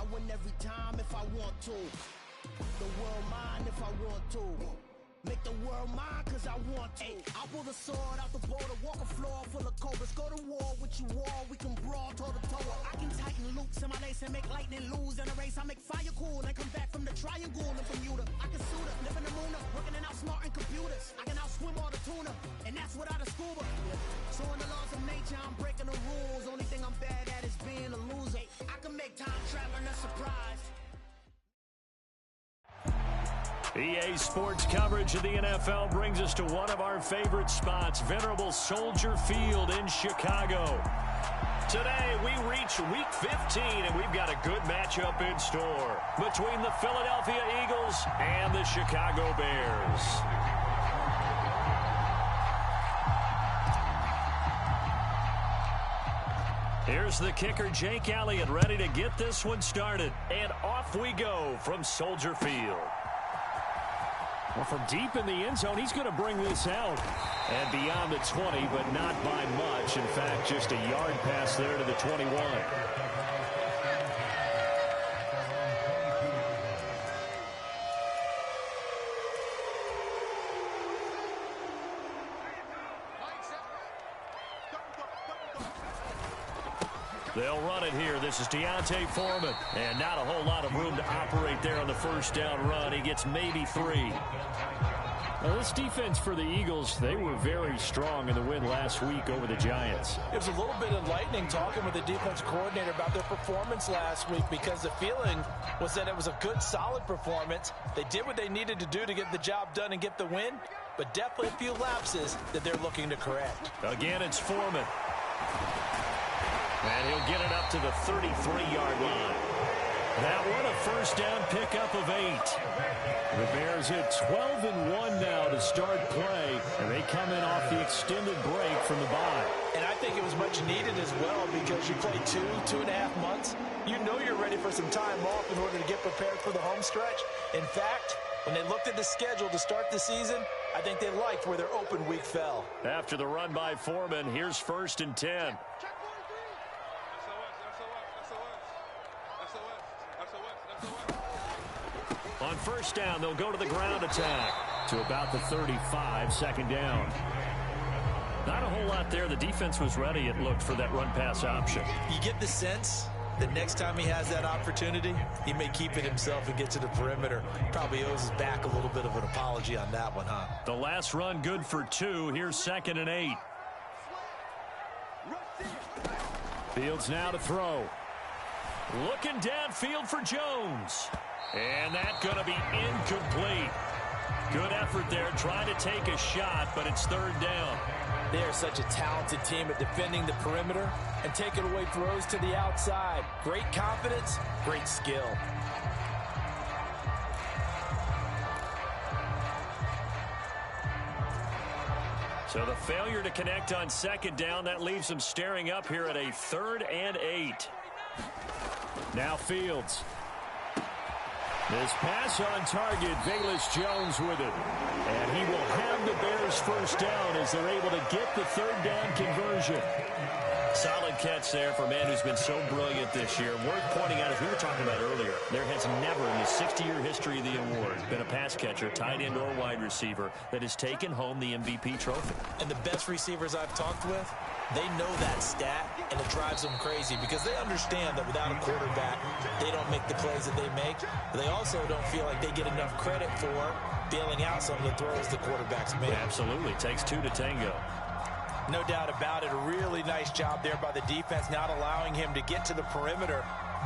I win every time if I want to. The world mine if I want to. Make the world mine cause I want to. I pull the sword out the border, walk a floor full of cobras. Go to war with you all, we can brawl toe to toe. I can tighten loops in my lace and make lightning lose in a race. I make fire cool and come back from the triangle in Bermuda. I can suit up, live in the moon up, working and outsmarting computers. I can outswim all the tuna, and that's without a scuba. So in the laws of nature, I'm breaking the rules. Only thing I'm bad at is being a loser. I can make time traveling a surprise. EA Sports coverage of the NFL brings us to one of our favorite spots, venerable Soldier Field in Chicago. Today, we reach Week 15, and we've got a good matchup in store between the Philadelphia Eagles and the Chicago Bears. Here's the kicker, Jake Elliott, ready to get this one started. And off we go from Soldier Field. Well, from deep in the end zone, he's going to bring this out. And beyond the 20, but not by much. In fact, just a yard pass there to the 21. They'll run it here. This is Deontay Foreman. And not a whole lot of room to operate there on the first down run. He gets maybe 3. Now, this defense for the Eagles, they were very strong in the win last week over the Giants. It was a little bit enlightening talking with the defense coordinator about their performance last week because the feeling was that it was a good, solid performance. They did what they needed to do to get the job done and get the win, but definitely a few lapses that they're looking to correct. Again, it's Foreman. And he'll get it up to the 33-yard line. That one a first down pickup of 8. The Bears hit 12-1 now to start play, and they come in off the extended break from the bye. And I think it was much needed as well because you play 2.5 months. You know you're ready for some time off in order to get prepared for the home stretch. In fact, when they looked at the schedule to start the season, I think they liked where their open week fell. After the run by Foreman, here's 1st and 10. On first down, they'll go to the ground attack to about the 35, 2nd down. Not a whole lot there. The defense was ready, it looked, for that run-pass option. You get the sense that next time he has that opportunity, he may keep it himself and get to the perimeter. Probably owes his back a little bit of an apology on that one, huh? The last run good for 2. Here's 2nd and 8. Fields now to throw. Looking downfield for Jones. And that's going to be incomplete. Good effort there, trying to take a shot, but it's 3rd down. They are such a talented team at defending the perimeter and taking away throws to the outside. Great confidence, great skill. So the failure to connect on 2nd down, that leaves them staring up here at a 3rd and 8. Now Fields. This pass on target, Velus Jones with it. And he will have the Bears first down as they're able to get the 3rd down conversion. Solid catch there for a man who's been so brilliant this year. Worth pointing out, as we were talking about earlier, there has never in the 60-year history of the award been a pass catcher, tight end or wide receiver that has taken home the MVP trophy. And the best receivers I've talked with, they know that stat, and it drives them crazy because they understand that without a quarterback, they don't make the plays that they make. But they also don't feel like they get enough credit for bailing out some of the throws the quarterbacks make. Absolutely. It takes 2 to tango. No doubt about it. A really nice job there by the defense, not allowing him to get to the perimeter.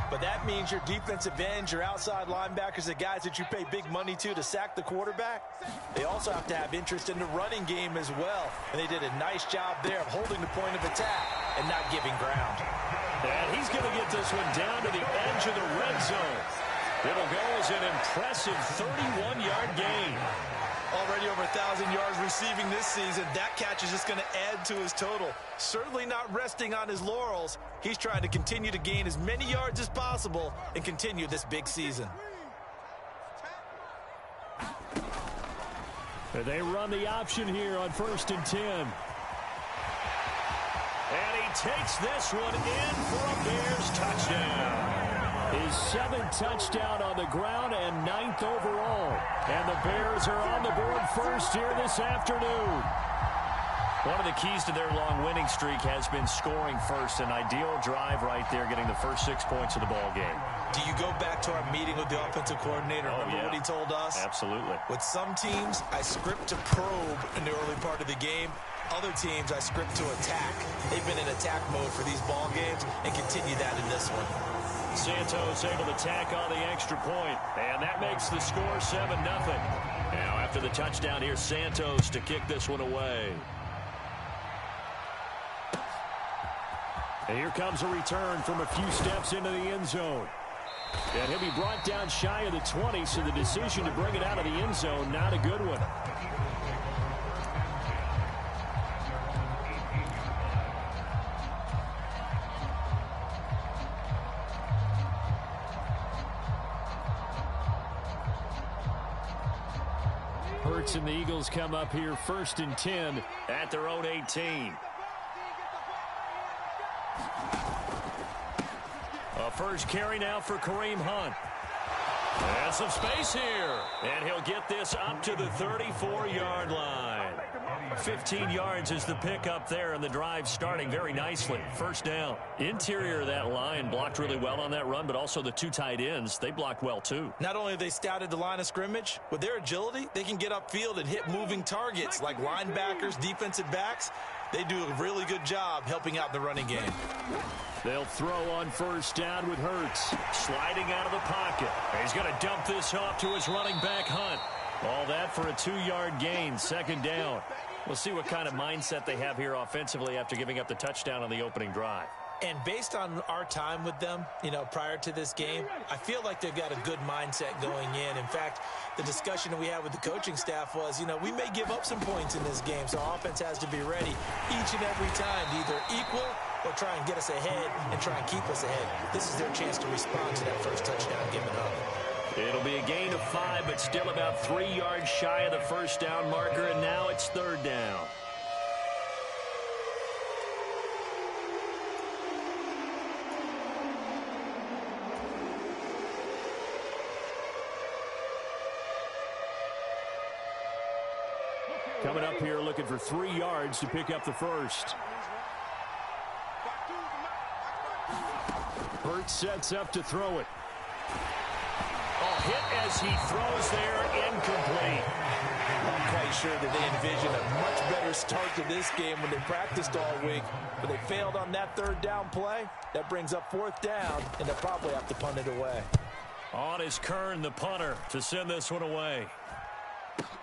But that means your defensive ends, your outside linebackers, the guys that you pay big money to sack the quarterback, they also have to have interest in the running game as well. And they did a nice job there of holding the point of attack and not giving ground. And he's going to get this one down to the edge of the red zone. It'll go as an impressive 31-yard gain. Already over 1,000 yards receiving this season. That catch is just going to add to his total. Certainly not resting on his laurels. He's trying to continue to gain as many yards as possible and continue this big season. They run the option here on 1st and 10. And he takes this one in for a Bears touchdown. his 7th touchdown on the ground and 9th overall. And the Bears are on the board first here this afternoon. One of the keys to their long winning streak has been scoring first. An ideal drive right there, getting the first 6 points of the ball game. Do you go back to our meeting with the offensive coordinator? Remember what he told us? Absolutely. With some teams, I script to probe in the early part of the game. Other teams, I script to attack. They've been in attack mode for these ball games and continue that in this one. Santos able to tack on the extra point, and that makes the score 7-0. Now after the touchdown, here's Santos to kick this one away. And here comes a return from a few steps into the end zone. And he'll be brought down shy of the 20, so the decision to bring it out of the end zone, not a good one. Hurts and the Eagles come up here 1st and 10 at their own 18. A first carry now for Kareem Hunt. And some space here. And he'll get this up to the 34-yard line. 15 yards is the pickup there, and the drive starting very nicely. First down. Interior of that line blocked really well on that run, but also the 2 tight ends, they blocked well too. Not only have they scouted the line of scrimmage, with their agility, they can get upfield and hit moving targets like linebackers, defensive backs. They do a really good job helping out the running game. They'll throw on first down with Hurts. Sliding out of the pocket. He's going to dump this off to his running back, Hunt. All that for a 2-yard gain, 2nd down. We'll see what kind of mindset they have here offensively after giving up the touchdown on the opening drive. And based on our time with them, prior to this game, I feel like they've got a good mindset going in. In fact, the discussion that we had with the coaching staff was, we may give up some points in this game, so our offense has to be ready each and every time to either equal or try and get us ahead and try and keep us ahead. This is their chance to respond to that first touchdown given up. It'll be a gain of 5, but still about 3 yards shy of the first down marker, and now it's 3rd down. Coming up here looking for 3 yards to pick up the first. Hurts sets up to throw it. Hit as he throws there, incomplete. I'm quite sure that they envisioned a much better start to this game when they practiced all week, but they failed on that 3rd down play. That brings up 4th down, and they'll probably have to punt it away. On is Kern, the punter, to send this one away.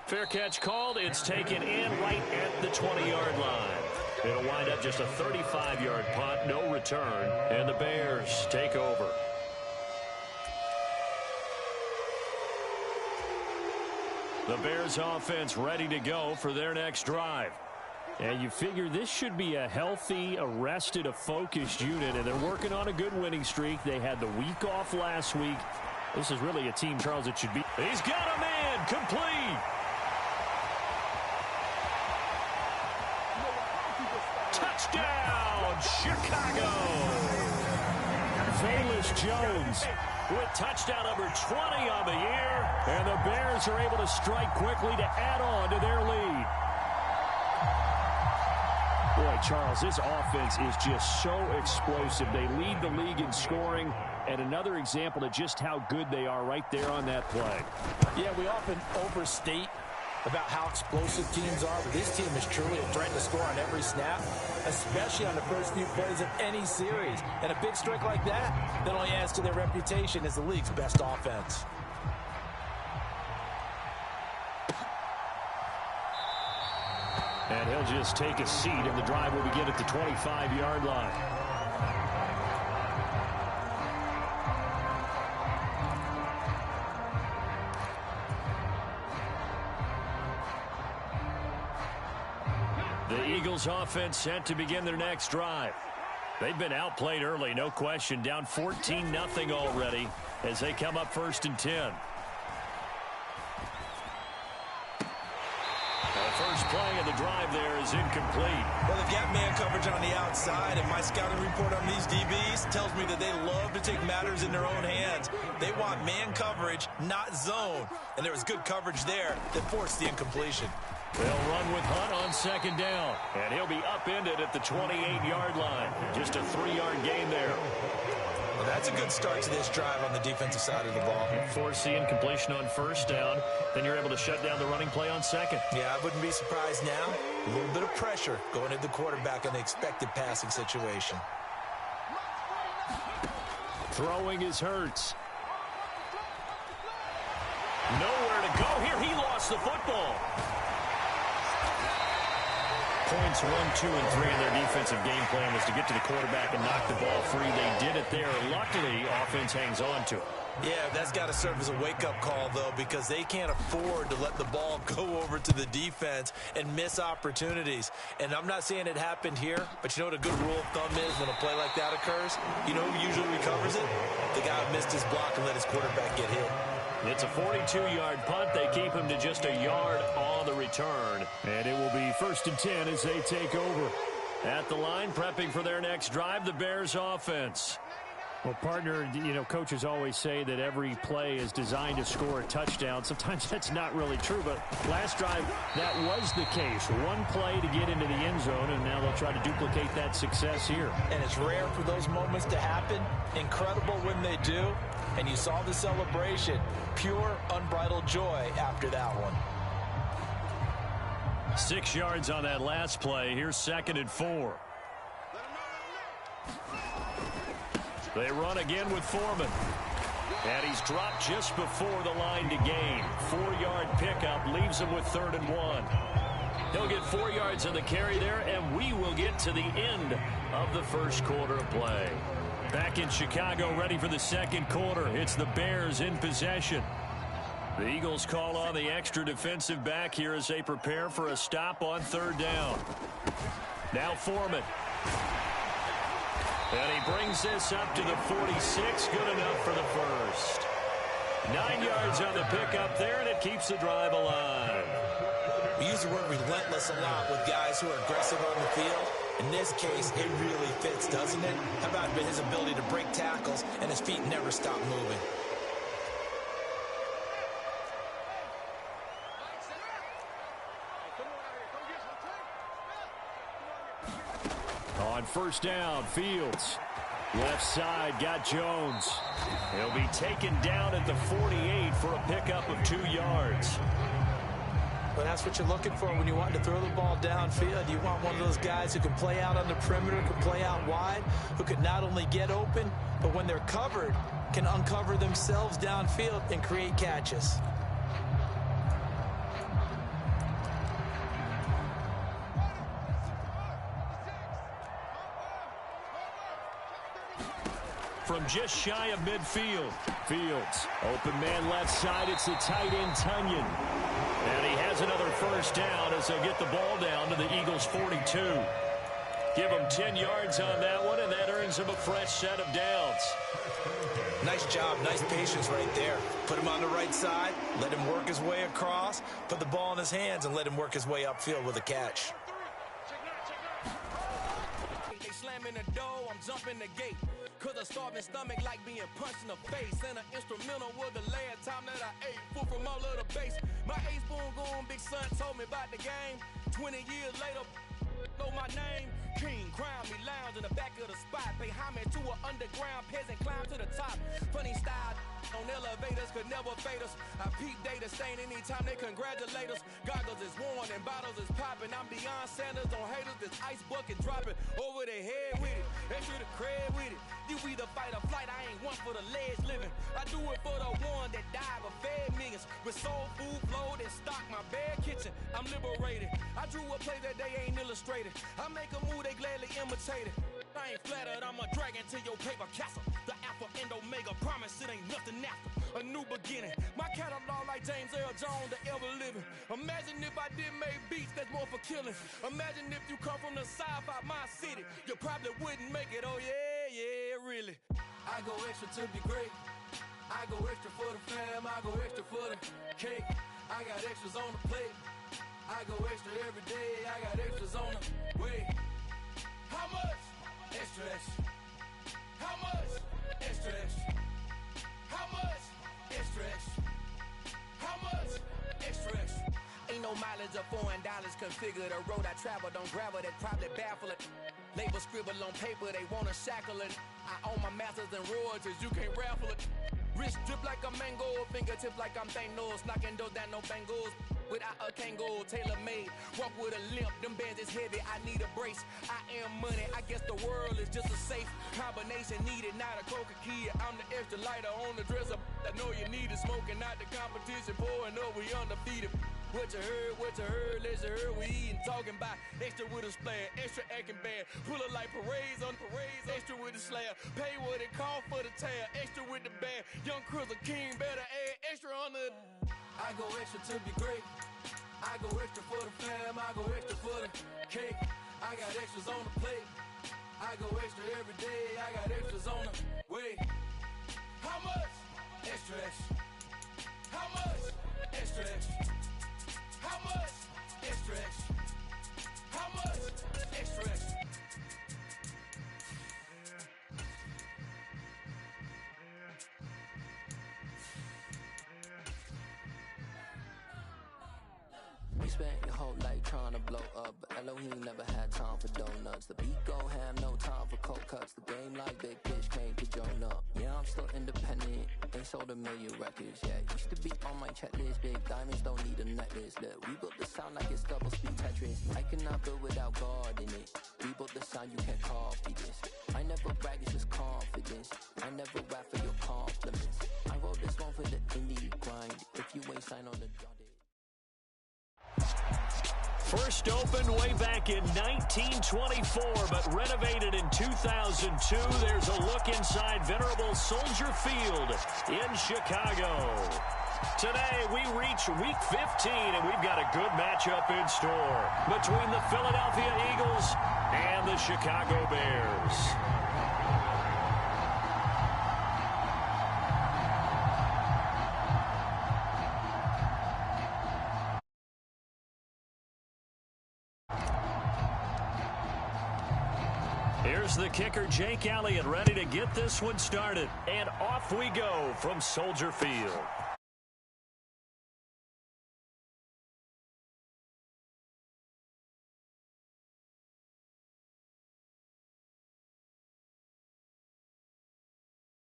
Fair catch called. It's taken in right at the 20-yard line. It'll wind up just a 35-yard punt, no return, and the Bears take over. The Bears offense ready to go for their next drive. And you figure this should be a healthy, a rested, a focused unit, and they're working on a good winning streak. They had the week off last week. This is really a team, Charles, that should be. He's got a man, complete. Touchdown, Chicago. Velus Jones with touchdown number 20 on the year, and the Bears are able to strike quickly to add on to their lead. Boy, Charles, this offense is just so explosive. They lead the league in scoring, and another example of just how good they are right there on that play. Yeah, we often overstate about how explosive teams are, but this team is truly a threat to score on every snap, especially on the first few plays of any series. And a big strike like that only adds to their reputation as the league's best offense. And he'll just take a seat, and the drive will begin at the 25-yard line. The Eagles offense set to begin their next drive. They've been outplayed early, no question, down 14-0 already as they come up 1st and 10. A first play of the drive there is incomplete. Well, they've got man coverage on the outside, and my scouting report on these DBs tells me that they love to take matters in their own hands. They want man coverage, not zone. And there was good coverage there that forced the incompletion. They'll run with Hunt on second down, and he'll be upended at the 28-yard line. Just a 3-yard gain there. Well, that's a good start to this drive on the defensive side of the ball. Force the incompletion on first down. Then you're able to shut down the running play on second. Yeah, I wouldn't be surprised now. A little bit of pressure going at the quarterback in the expected passing situation. Throwing is Hurts. Nowhere to go here. He lost the football. Points 1, 2, and 3 in their defensive game plan was to get to the quarterback and knock the ball free. They did it there. Luckily, offense hangs on to it. Yeah, that's got to serve as a wake-up call, though, because they can't afford to let the ball go over to the defense and miss opportunities. And I'm not saying it happened here, but you know what a good rule of thumb is when a play like that occurs? You know who usually recovers it? The guy who missed his block and let his quarterback get hit. It's a 42-yard punt. They keep him to just a yard on the return. And it will be 1st and 10 as they take over. At the line, prepping for their next drive, the Bears offense. Well, partner, you know, coaches always say that every play is designed to score a touchdown. Sometimes that's not really true, but last drive, that was the case. One play to get into the end zone, and now they'll try to duplicate that success here. And it's rare for those moments to happen. Incredible when they do. And you saw the celebration. Pure, unbridled joy after that one. 6 yards on that last play. Here's 2nd and 4. They run again with Foreman. And he's dropped just before the line to gain. 4-yard pickup leaves him with 3rd and 1. He'll get 4 yards on the carry there, and we will get to the end of the first quarter of play. Back in Chicago, ready for the second quarter. It's the Bears in possession. The Eagles call on the extra defensive back here as they prepare for a stop on 3rd down. Now Foreman. And he brings this up to the 46. Good enough for the first. 9 yards on the pickup there, and it keeps the drive alive. We use the word relentless a lot with guys who are aggressive on the field. In this case, it really fits, doesn't it? How about his ability to break tackles and his feet never stop moving? On first down, Fields. Left side, got Jones. He'll be taken down at the 48 for a pickup of 2 yards. Well, that's what you're looking for when you want to throw the ball downfield. You want one of those guys who can play out on the perimeter, can play out wide, who can not only get open, but when they're covered, can uncover themselves downfield and create catches. From just shy of midfield, Fields. Open man left side, it's the tight end Tunyon. And he has another first down as they'll get the ball down to the Eagles' 42. Give him 10 yards on that one, and that earns him a fresh set of downs. Nice job, nice patience right there. Put him on the right side, let him work his way across, put the ball in his hands, and let him work his way upfield with a catch. They slamming the door, I'm jumping the gate. Cause a starving stomach like being punched in the face. And an instrumental was the last time that I ate food from all of the base. My A-spoon going big son told me about the game. 20 years later, know my name. King, crown me, lounge in the back of the spot. Pay homage to an underground peasant, climb to the top. Funny style on elevators could never fade us. I peep data stain anytime they congratulate us. Goggles is worn and bottles is popping. I'm beyond Sanders on haters, this ice bucket dropping over their head with it. Extra the cred with it. You either fight or flight, I ain't one for the ledge living. I do it for the one that died but fed millions. With soul food flowed and stocked my bare kitchen. I'm liberated. I drew a play that they ain't illustrated. I make a move, they gladly imitate it. I ain't flattered, I'm a dragon to your paper castle. The Alpha and Omega, promise it ain't nothing after. A new beginning. My catalog like James Earl Jones, the ever living. Imagine if I did make beats that's more for killing. Imagine if you come from the south out my city. You probably wouldn't make it, oh yeah, yeah, really. I go extra to be great. I go extra for the fam, I go extra for the cake. I got extras on the plate. I go extra every day, I got extras on the way. How much? Extra, extra. How much? Extra, extra. How much? Extra, extra. How much? Extra, extra. Ain't no mileage or $4 configure the road I travel. Don't gravel, that probably baffle it. Label scribble on paper, they wanna shackle it. I own my masters and royalties, you can't raffle it. Wrist drip like a mango, fingertips like I'm Thanos. Knocking those down, no bangles. Without a Kango, tailor-made. Walk with a limp, them bands is heavy, I need a brace. I am money, I guess the world is just a safe combination needed, not a coca key. I'm the extra lighter on the dresser. I know you need it, smoking out the competition, pouring up, we undefeated. What you heard, let's hear we eatin', talking about extra with a splash, extra acting bad, pull it like parades on parades, extra with the slab, pay what it cost for the tab, extra with the bag, young Chris a king, better add extra on the. I go extra to be great. I go extra for the fam, I go extra for the cake. I got extras on the plate. I go extra every day, I got extras on the way. How much? Extra, extra. How much? Extra, extra. How much? Extra, extra. How much? Extra, extra. You spent your whole life trying to blow up, but Elohim never had time for donuts. The beat go ham, no time for cold cuts. The game like big bitch came to join up. Yeah, I'm still independent, ain't sold a million records yet. Used to be on my checklist, big diamonds don't need a necklace. Look, we built the sound like it's double speed Tetris. I cannot build without God in it. We built the sound, you can't copy this. I never brag, it's just confidence. I never rap for your compliments. I wrote this one for the indie grind. If you ain't signed on the dotted. First opened way back in 1924, but renovated in 2002. There's a look inside venerable Soldier Field in Chicago. Today, we reach Week 15, and we've got a good matchup in store between the Philadelphia Eagles and the Chicago Bears. Here's the kicker, Jake Elliott, ready to get this one started. And off we go from Soldier Field.